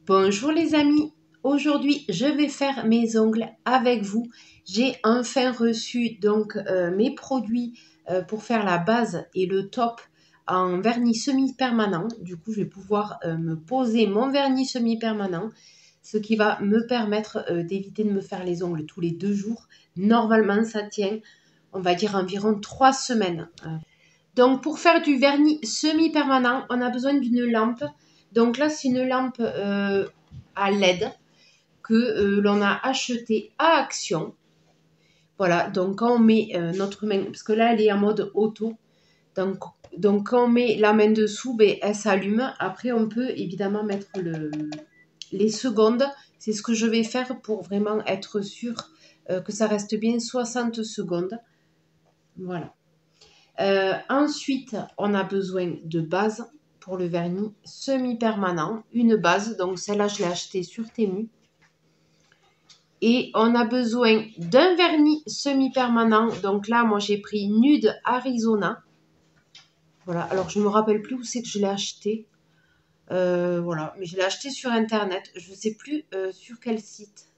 Bonjour les amis, aujourd'hui je vais faire mes ongles avec vous. J'ai enfin reçu donc mes produits pour faire la base et le top en vernis semi-permanent. Du coup je vais pouvoir me poser mon vernis semi-permanent, ce qui va me permettre d'éviter de me faire les ongles tous les 2 jours. Normalement ça tient, on va dire environ 3 semaines. Donc pour faire du vernis semi-permanent, on a besoin d'une lampe. Donc là, c'est une lampe à LED que l'on a achetée à Action. Voilà, donc quand on met notre main, parce que là, elle est en mode auto. Donc quand on met la main dessous, ben, elle s'allume. Après, on peut évidemment mettre les secondes. C'est ce que je vais faire pour vraiment être sûr que ça reste bien 60 secondes. Voilà. Ensuite, on a besoin de base pour le vernis semi-permanent. Une base, donc celle-là, je l'ai achetée sur Temu. Et on a besoin d'un vernis semi-permanent. Donc là, moi, j'ai pris Nude Arizona. Voilà, alors je ne me rappelle plus où c'est que je l'ai acheté. Voilà, mais je l'ai acheté sur Internet. Je ne sais plus sur quel site.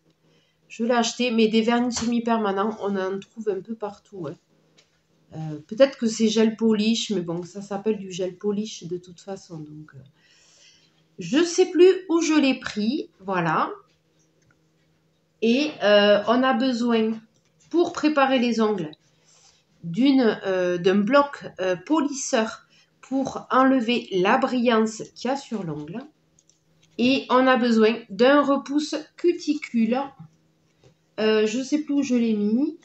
Je l'ai acheté, mais des vernis semi-permanents, on en trouve un peu partout. Ouais. Peut-être que c'est gel polish, mais bon, ça s'appelle du gel polish de toute façon. Donc, je ne sais plus où je l'ai pris. Voilà. Et on a besoin, pour préparer les ongles, d'un bloc polisseur pour enlever la brillance qu'il y a sur l'ongle. Et on a besoin d'un repousse cuticule. Je ne sais plus où je l'ai mis.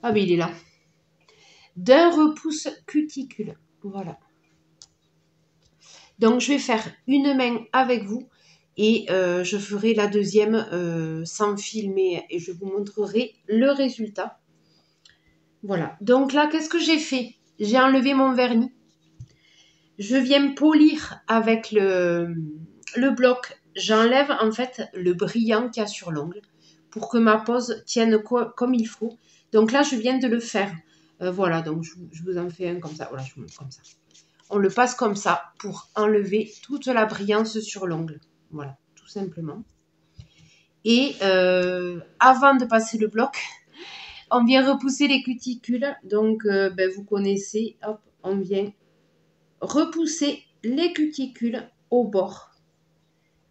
Ah, mais il est là. D'un repousse cuticule. Voilà. Donc, je vais faire une main avec vous et je ferai la deuxième sans filmer et je vous montrerai le résultat. Voilà. Donc là, qu'est-ce que j'ai fait? J'ai enlevé mon vernis. Je viens polir avec le bloc. J'enlève en fait le brillant qu'il y a sur l'ongle pour que ma pose tienne comme il faut. Donc là, je viens de le faire. Voilà, donc je vous en fais un comme ça. Voilà, je vous montre comme ça. On le passe comme ça pour enlever toute la brillance sur l'ongle. Voilà, tout simplement. Et avant de passer le bloc, on vient repousser les cuticules. Donc, vous connaissez, hop, on vient repousser les cuticules au bord.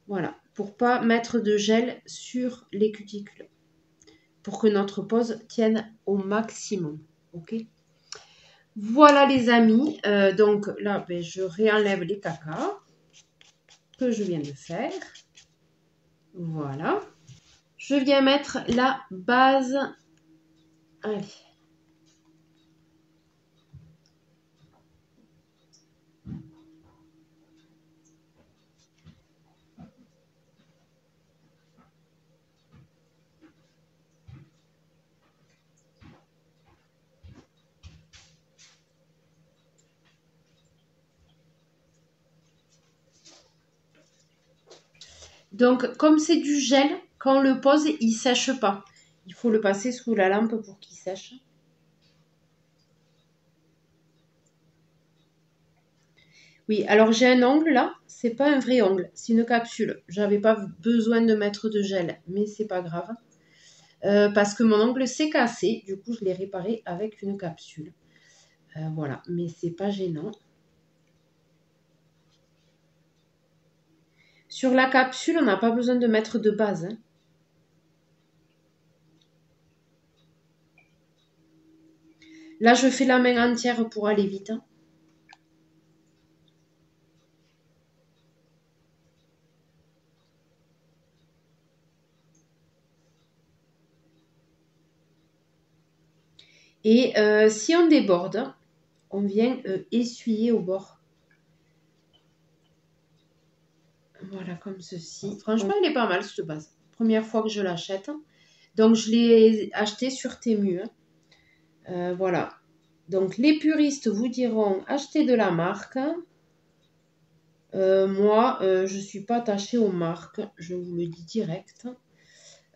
Voilà, pour pas mettre de gel sur les cuticules. Pour que notre pose tienne au maximum. Ok ? Voilà les amis, donc là je réenlève les cacas que je viens de faire. Voilà. Je viens mettre la base. Allez. Donc, comme c'est du gel, quand on le pose, il ne sèche pas. Il faut le passer sous la lampe pour qu'il sèche. Oui, alors j'ai un ongle là, c'est pas un vrai ongle, c'est une capsule. J'avais pas besoin de mettre de gel, mais c'est pas grave. Parce que mon ongle s'est cassé, du coup je l'ai réparé avec une capsule. Voilà, mais c'est pas gênant. Sur la capsule, on n'a pas besoin de mettre de base. Hein. Là, je fais la main entière pour aller vite. Hein. Et si on déborde, on vient essuyer au bord. Voilà, comme ceci. Franchement, elle est pas mal, cette base. Première fois que je l'achète. Donc, je l'ai acheté sur Temu. Voilà. Donc, les puristes vous diront acheter de la marque. Moi, je ne suis pas attachée aux marques. Je vous le dis direct.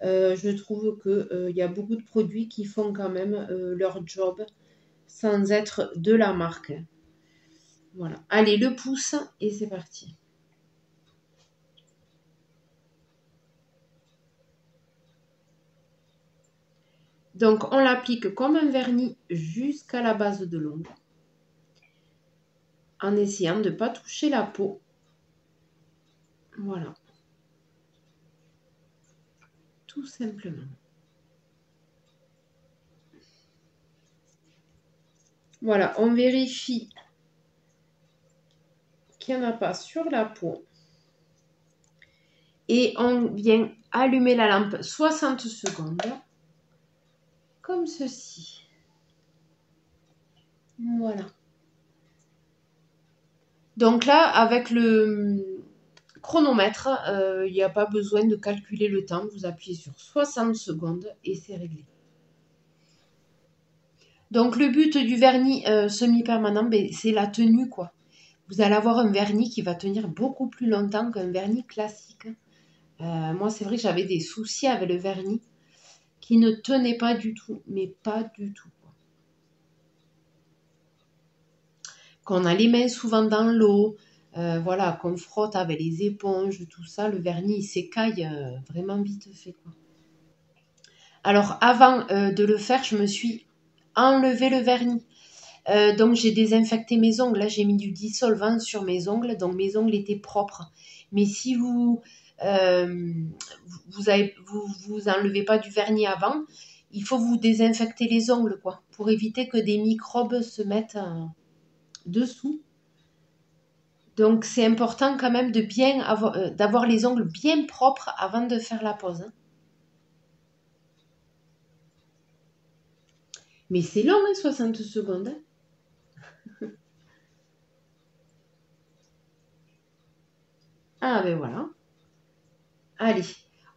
Je trouve qu'il y a beaucoup de produits qui font quand même leur job sans être de la marque. Voilà. Allez, le pouce et c'est parti. Donc, on l'applique comme un vernis jusqu'à la base de l'ongle, en essayant de ne pas toucher la peau. Voilà. Tout simplement. Voilà, on vérifie qu'il n'y en a pas sur la peau. Et on vient allumer la lampe 60 secondes. Comme ceci. Voilà. Donc là, avec le chronomètre, il n'y a pas besoin de calculer le temps. Vous appuyez sur 60 secondes et c'est réglé. Donc le but du vernis semi-permanent, c'est la tenue, quoi. Vous allez avoir un vernis qui va tenir beaucoup plus longtemps qu'un vernis classique. Moi, c'est vrai que j'avais des soucis avec le vernis qui ne tenait pas du tout, mais pas du tout. Qu'on a les mains souvent dans l'eau, voilà, qu'on frotte avec les éponges, tout ça, le vernis il s'écaille vraiment vite fait, quoi. Alors avant de le faire, je me suis enlevé le vernis. Donc j'ai désinfecté mes ongles. Là j'ai mis du dissolvant sur mes ongles, donc mes ongles étaient propres. Mais si vous vous enlevez pas du vernis avant, il faut vous désinfecter les ongles, quoi, pour éviter que des microbes se mettent dessous. Donc c'est important quand même de bien d'avoir les ongles bien propres avant de faire la pose. Mais c'est long, hein, 60 secondes. Ah ben voilà. Allez,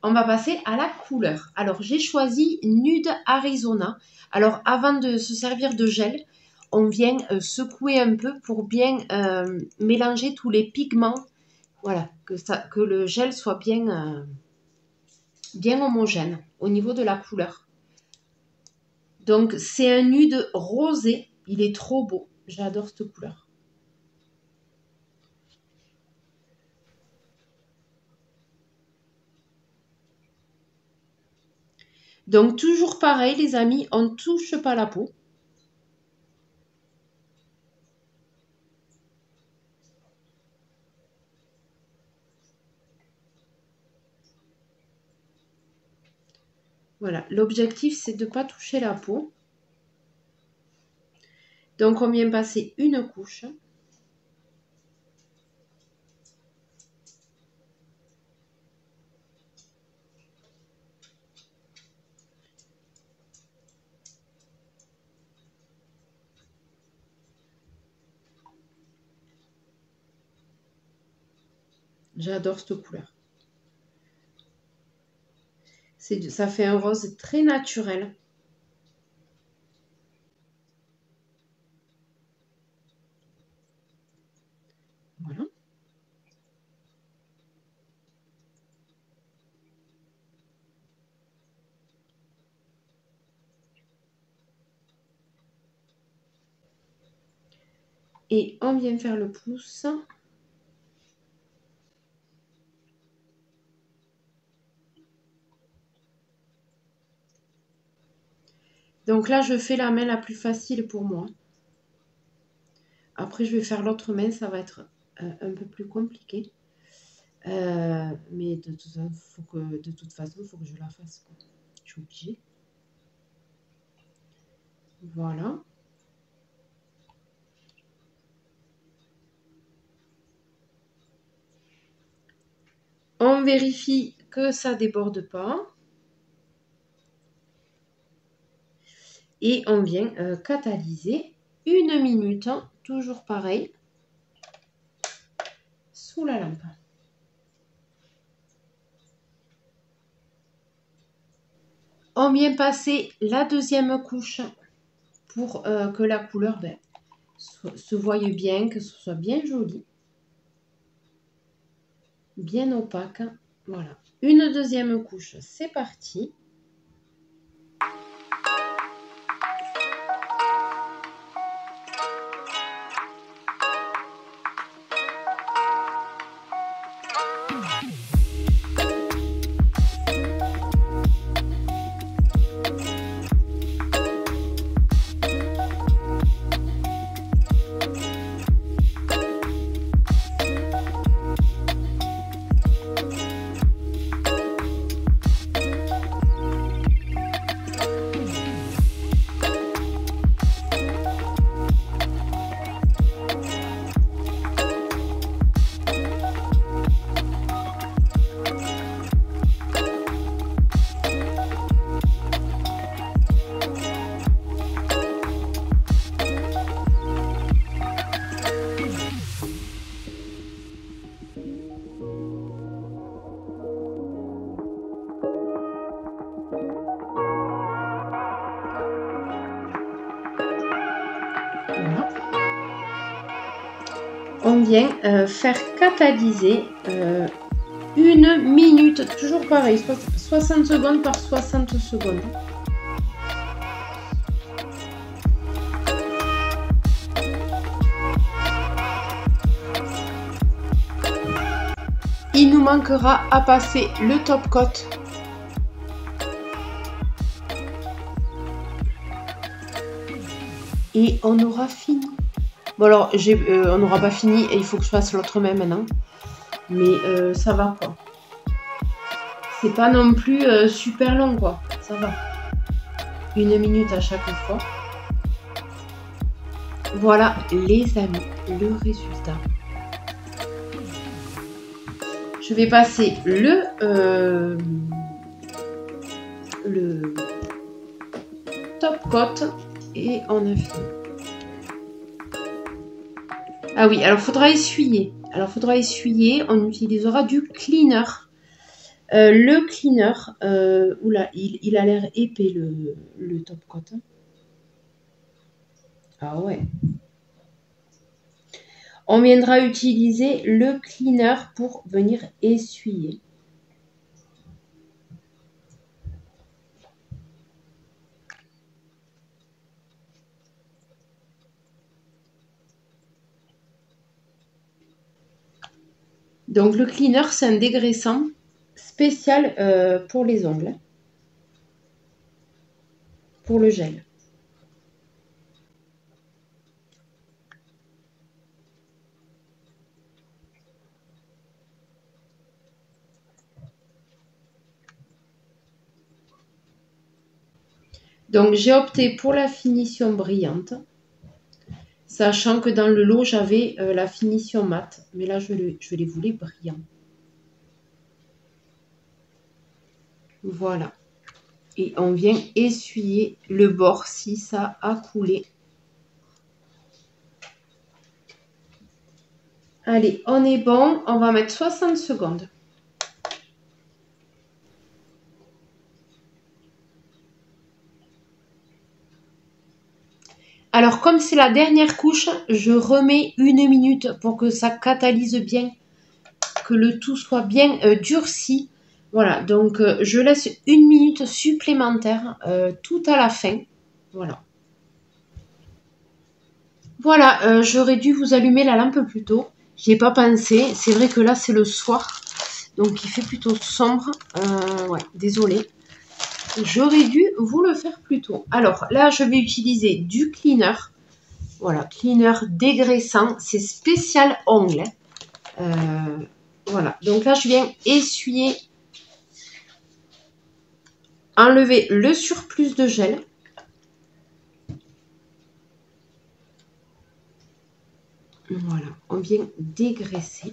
on va passer à la couleur. Alors j'ai choisi Nude Arizona. Alors avant de se servir de gel, on vient secouer un peu pour bien mélanger tous les pigments. Voilà, que le gel soit bien homogène au niveau de la couleur. Donc c'est un nude rosé, il est trop beau, j'adore cette couleur. Donc toujours pareil les amis, on ne touche pas la peau. Voilà, l'objectif c'est de ne pas toucher la peau. Donc on vient passer une couche. J'adore cette couleur. Ça fait un rose très naturel. Voilà. Et on vient faire le pouce. Donc là, je fais la main la plus facile pour moi. Après, je vais faire l'autre main, ça va être un peu plus compliqué. Mais de toute façon, il faut que je la fasse, quoi. Je suis obligée. Voilà. On vérifie que ça ne déborde pas. Et on vient catalyser 1 minute, toujours pareil, sous la lampe. On vient passer la deuxième couche pour que la couleur se voie bien, que ce soit bien joli, bien opaque. Voilà. Une deuxième couche, c'est parti. vient faire catalyser 1 minute, toujours pareil, 60 secondes par 60 secondes. Il nous manquera à passer le top coat. Et on aura fini. Bon alors, on n'aura pas fini et il faut que je fasse l'autre main maintenant. Mais ça va quoi. C'est pas non plus super long quoi. Ça va. 1 minute à chaque fois. Voilà les amis, le résultat. Je vais passer le top coat et on a fini. Ah oui, alors faudra essuyer. On utilisera du cleaner. Le cleaner, oula, il a l'air épais le top coat. Ah ouais. On viendra utiliser le cleaner pour venir essuyer. Donc le cleaner, c'est un dégraissant spécial pour les ongles, pour le gel. Donc j'ai opté pour la finition brillante, sachant que dans le lot j'avais la finition mat, mais là je les voulais brillants. Voilà. Et on vient essuyer le bord si ça a coulé. Allez, on est bon, on va mettre 60 secondes. Alors, comme c'est la dernière couche, je remets 1 minute pour que ça catalyse bien, que le tout soit bien durci. Voilà, donc je laisse 1 minute supplémentaire tout à la fin. Voilà. Voilà, j'aurais dû vous allumer la lampe plus tôt. J'y ai pas pensé. C'est vrai que là, c'est le soir. Donc, il fait plutôt sombre. Ouais, désolée. J'aurais dû vous le faire plus tôt. Alors, là, je vais utiliser du cleaner. Voilà, cleaner dégraissant. C'est spécial ongles. Voilà, donc là, je viens essuyer, enlever le surplus de gel. Voilà, on vient dégraisser.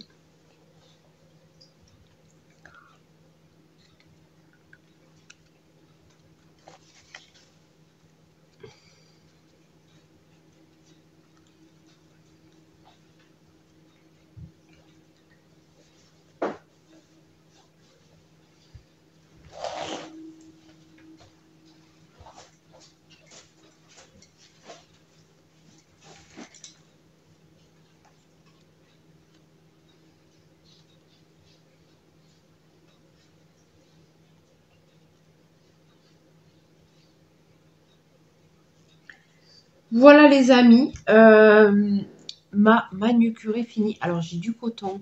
Voilà les amis, ma manucure est finie. Alors j'ai du coton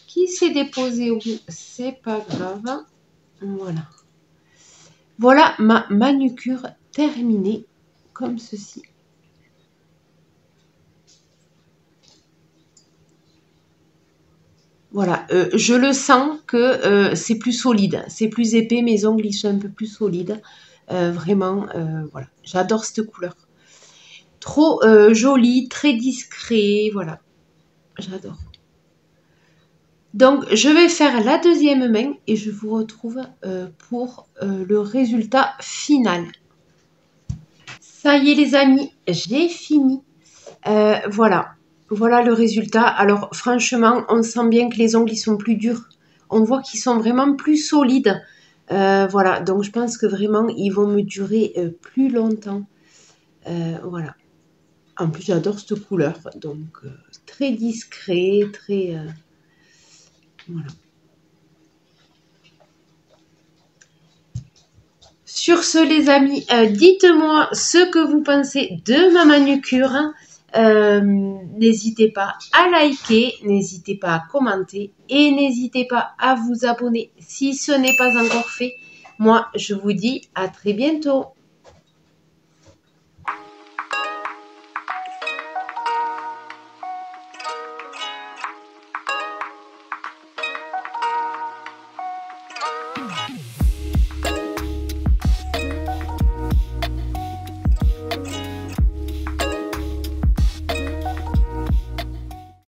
qui s'est déposé au bout, c'est pas grave. Voilà. Voilà ma manucure terminée comme ceci. Voilà, je le sens que c'est plus solide, c'est plus épais, mes ongles ils sont un peu plus solides. Vraiment, voilà, j'adore cette couleur. Trop joli, très discret, voilà, j'adore. Donc, je vais faire la deuxième main et je vous retrouve pour le résultat final. Ça y est les amis, j'ai fini. Voilà, voilà le résultat. Alors franchement, on sent bien que les ongles ils sont plus durs. On voit qu'ils sont vraiment plus solides. Voilà, donc je pense que vraiment ils vont me durer plus longtemps. Voilà. En plus, j'adore cette couleur. Donc, très discret, très... voilà. Sur ce, les amis, dites-moi ce que vous pensez de ma manucure. N'hésitez pas à liker, n'hésitez pas à commenter et n'hésitez pas à vous abonner si ce n'est pas encore fait. Moi, je vous dis à très bientôt.